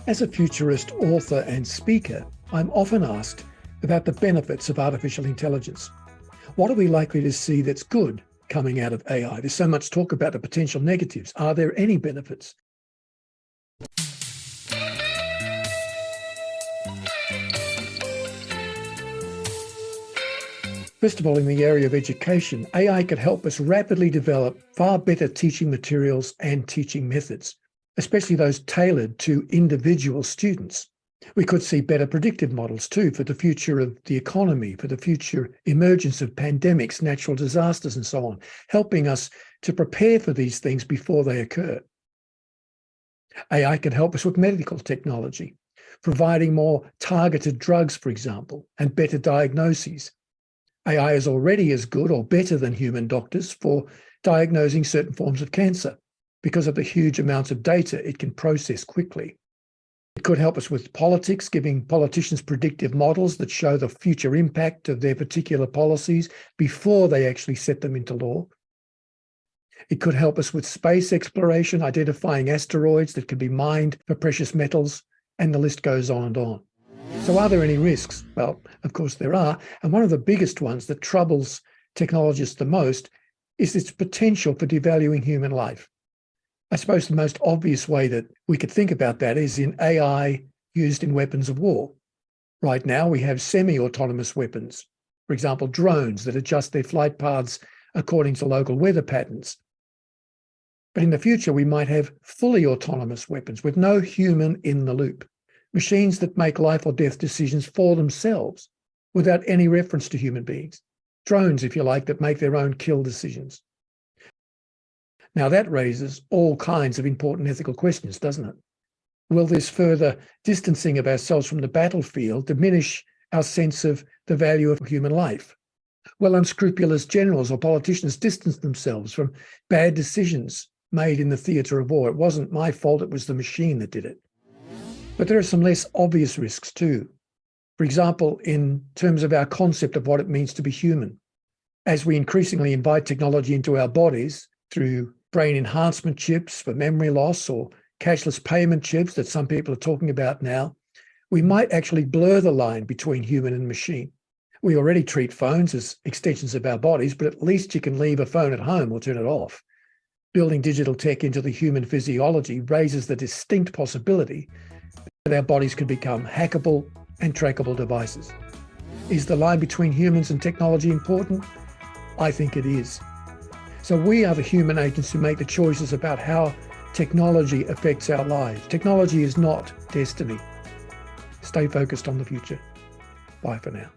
As a futurist, author and speaker, I'm often asked about the benefits of artificial intelligence. What are we likely to see that's good coming out of AI? There's so much talk about the potential negatives. Are there any benefits? First of all, in the area of education, AI could help us rapidly develop far better teaching materials and teaching methods, especially those tailored to individual students. We could see better predictive models too for the future of the economy, for the future emergence of pandemics, natural disasters, and so on, helping us to prepare for these things before they occur. AI can help us with medical technology, providing more targeted drugs, for example, and better diagnoses. AI is already as good or better than human doctors for diagnosing certain forms of cancer because of the huge amounts of data it can process quickly. It could help us with politics, giving politicians predictive models that show the future impact of their particular policies before they actually set them into law. It could help us with space exploration, identifying asteroids that can be mined for precious metals, and the list goes on and on. So are there any risks? Well, of course there are. And one of the biggest ones that troubles technologists the most is its potential for devaluing human life. I suppose the most obvious way that we could think about that is in AI used in weapons of war. Right now, we have semi-autonomous weapons, for example, drones that adjust their flight paths according to local weather patterns. But in the future, we might have fully autonomous weapons with no human in the loop, machines that make life or death decisions for themselves without any reference to human beings, drones, if you like, that make their own kill decisions. Now that raises all kinds of important ethical questions, doesn't it? Will this further distancing of ourselves from the battlefield diminish our sense of the value of human life? Will unscrupulous generals or politicians distance themselves from bad decisions made in the theatre of war? It wasn't my fault, it was the machine that did it. But there are some less obvious risks too. For example, in terms of our concept of what it means to be human. As we increasingly invite technology into our bodies through brain enhancement chips for memory loss or cashless payment chips that some people are talking about now, we might actually blur the line between human and machine. We already treat phones as extensions of our bodies, but at least you can leave a phone at home or turn it off. Building digital tech into the human physiology raises the distinct possibility that our bodies could become hackable and trackable devices. Is the line between humans and technology important? I think it is. So we are the human agents who make the choices about how technology affects our lives. Technology is not destiny. Stay focused on the future. Bye for now.